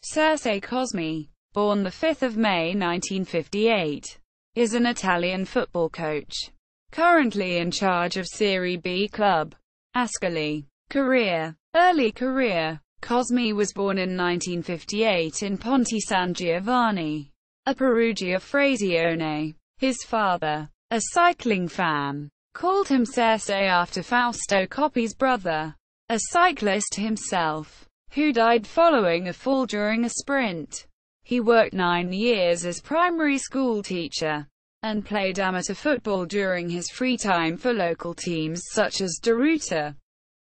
Serse Cosmi, born 5 May 1958, is an Italian football coach, currently in charge of Serie B club, Ascoli. Early career. Cosmi was born in 1958 in Ponte San Giovanni, a Perugia frazione. His father, a cycling fan, called him Serse after Fausto Coppi's brother, a cyclist himself, who died following a fall during a sprint. He worked 9 years as primary school teacher, and played amateur football during his free time for local teams such as Deruta,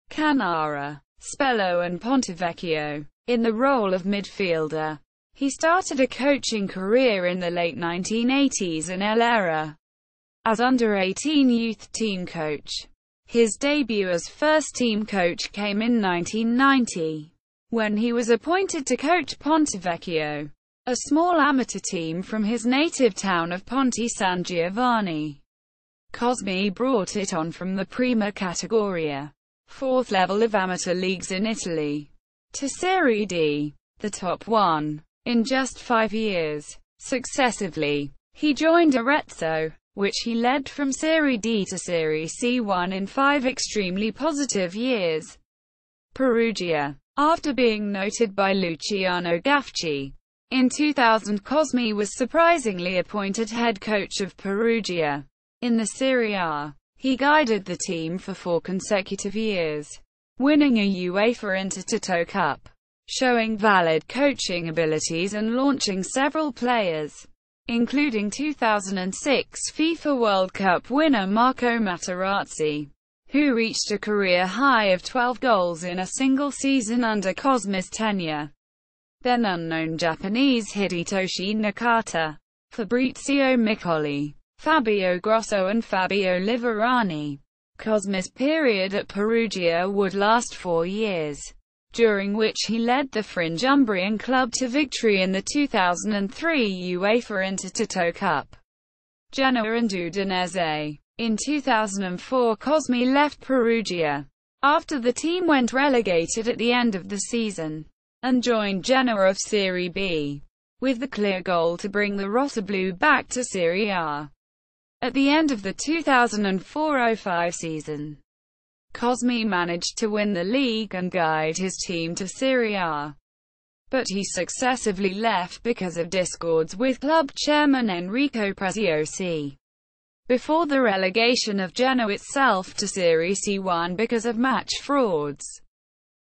Canara, Spello and Pontevecchio. In the role of midfielder, he started a coaching career in the late 1980s in El Era as under-18 youth team coach. His debut as first-team coach came in 1990, when he was appointed to coach Pontevecchio, a small amateur team from his native town of Ponte San Giovanni. Cosmi brought it on from the Prima Categoria, fourth level of amateur leagues in Italy, to Serie D, the top one, in just 5 years. Successively, he joined Arezzo, which he led from Serie D to Serie C1 in 5 extremely positive years. Perugia. After being noted by Luciano Gafci, in 2000 Cosmi was surprisingly appointed head coach of Perugia. In the Serie A, he guided the team for 4 consecutive years, winning a UEFA Intertoto Cup, showing valid coaching abilities and launching several players, including 2006 FIFA World Cup winner Marco Materazzi, who reached a career high of 12 goals in a single season under Cosmi's tenure. Then unknown Japanese Hidetoshi Nakata, Fabrizio Miccoli, Fabio Grosso and Fabio Liverani. Cosmi's period at Perugia would last 4 years, during which he led the fringe Umbrian club to victory in the 2003 UEFA Intertoto Cup. Genoa and Udinese. In 2004 Cosmi left Perugia, after the team went relegated at the end of the season, and joined Genoa of Serie B, with the clear goal to bring the Rossoblu back to Serie A. At the end of the 2004-05 season, Cosmi managed to win the league and guide his team to Serie A, but he successively left because of discords with club chairman Enrico Preziosi, before the relegation of Genoa itself to Serie C1 because of match frauds.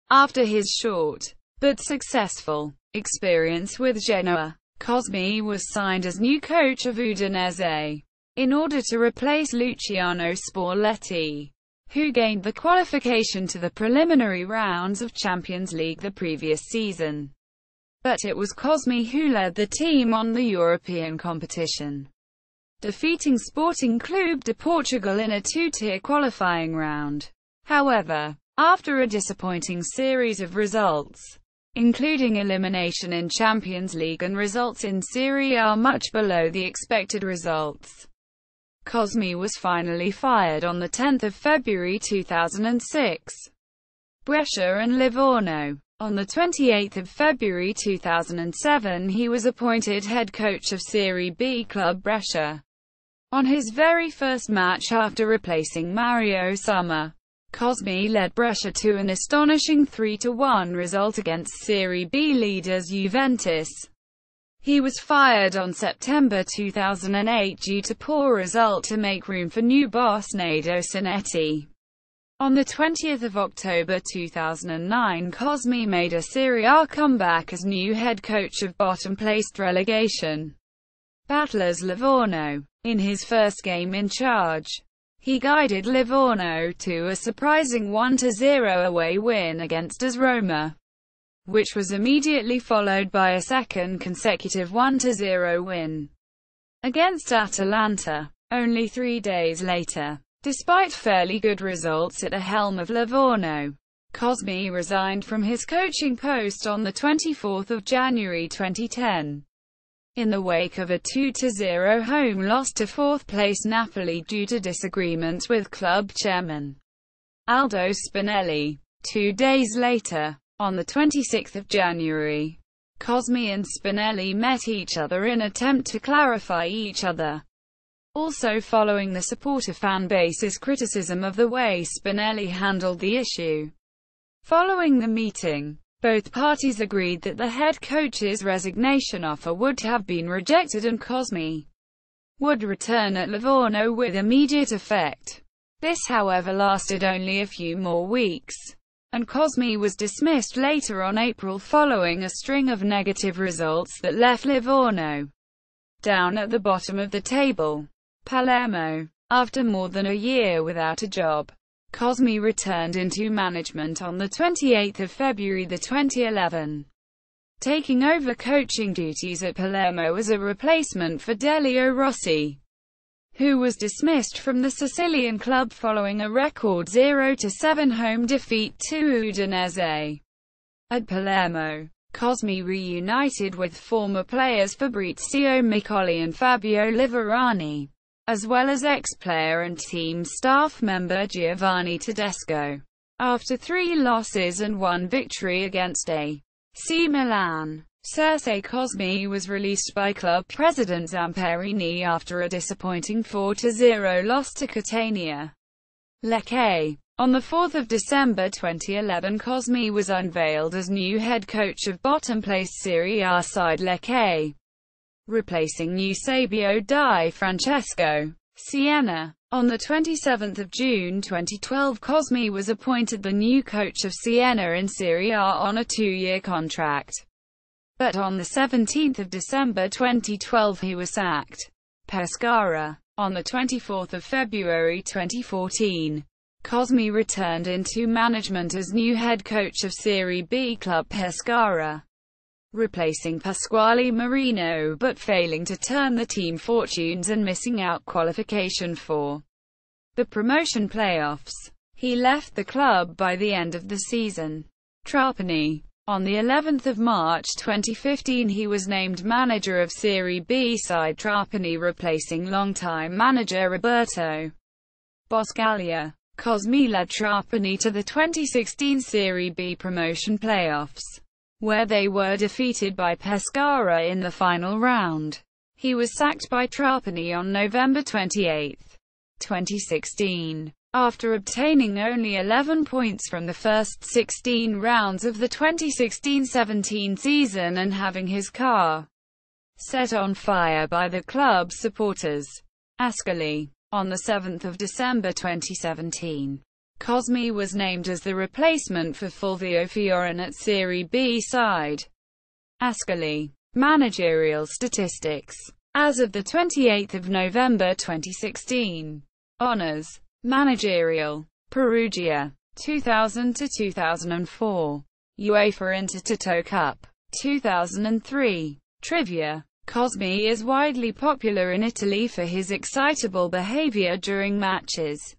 After his short, but successful, experience with Genoa, Cosmi was signed as new coach of Udinese, in order to replace Luciano Spalletti, who gained the qualification to the preliminary rounds of Champions League the previous season. But it was Cosmi who led the team on the European competition, defeating Sporting Clube de Portugal in a 2-tier qualifying round. However, after a disappointing series of results, including elimination in Champions League and results in Serie A much below the expected results, Cosmi was finally fired on 10 February 2006. Brescia and Livorno. On 28 February 2007 he was appointed head coach of Serie B club Brescia, on his very first match after replacing Mario Somma. Cosmi led Brescia to an astonishing 3-1 result against Serie B leaders Juventus. He was fired on September 2008 due to poor result to make room for new boss Nado Sinetti. On 20 October 2009 Cosmi made a Serie A comeback as new head coach of bottom-placed relegation battlers Livorno. In his first game in charge, he guided Livorno to a surprising 1-0 away win against AS Roma, which was immediately followed by a second consecutive 1-0 win against Atalanta. Only 3 days later, despite fairly good results at the helm of Livorno, Cosmi resigned from his coaching post on 24 January 2010. In the wake of a 2-0 home loss to fourth-place Napoli due to disagreements with club chairman Aldo Spinelli. 2 days later, on 26 January, Cosmi and Spinelli met each other in attempt to clarify each other. Also following the supporter fan base's criticism of the way Spinelli handled the issue. Following the meeting, both parties agreed that the head coach's resignation offer would have been rejected and Cosmi would return at Livorno with immediate effect. This however lasted only a few more weeks, and Cosmi was dismissed later on April following a string of negative results that left Livorno down at the bottom of the table. Palermo. After more than a year without a job, Cosmi returned into management on 28 February 2011, taking over coaching duties at Palermo as a replacement for Delio Rossi, who was dismissed from the Sicilian club following a record 0-7 home defeat to Udinese. At Palermo, Cosmi reunited with former players Fabrizio Micoli and Fabio Liverani, as well as ex-player and team staff member Giovanni Tedesco. After 3 losses and 1 victory against AC Milan, Serse Cosmi was released by club president Zamperini after a disappointing 4-0 loss to Catania. Lecce. On 4 December 2011, Cosmi was unveiled as new head coach of bottom-placed Serie A side Lecce, replacing Eusebio Di Francesco. Siena. On 27 June 2012, Cosmi was appointed the new coach of Siena in Serie A on a 2-year contract. But on 17 December 2012 he was sacked. Pescara. On 24 February 2014, Cosmi returned into management as new head coach of Serie B club Pescara, replacing Pasquale Marino but failing to turn the team fortunes and missing out qualification for the promotion playoffs. He left the club by the end of the season. Trapani. On the 11th of March 2015 he was named manager of Serie B side Trapani, replacing longtime manager Roberto Boscaglia. Cosmi led Trapani to the 2016 Serie B promotion playoffs, where they were defeated by Pescara in the final round. He was sacked by Trapani on November 28, 2016, after obtaining only 11 points from the first 16 rounds of the 2016-17 season and having his car set on fire by the club's supporters. Ascoli. On 7 December 2017, Cosmi was named as the replacement for Fulvio Fiorin at Serie B side Ascoli. Managerial statistics. As of 28 November 2016. Honours. Managerial. Perugia, 2000-2004. UEFA Intertoto Cup, 2003. Trivia. Cosmi is widely popular in Italy for his excitable behavior during matches.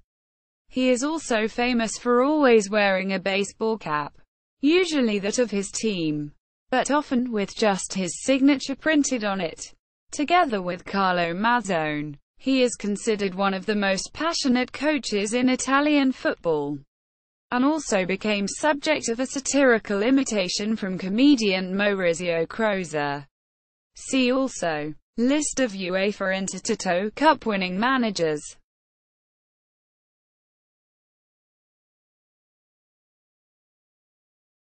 He is also famous for always wearing a baseball cap, usually that of his team, but often with just his signature printed on it. Together with Carlo Mazzone, he is considered one of the most passionate coaches in Italian football, and also became subject of a satirical imitation from comedian Maurizio Croza. See also, List of UEFA Intertoto Cup winning managers.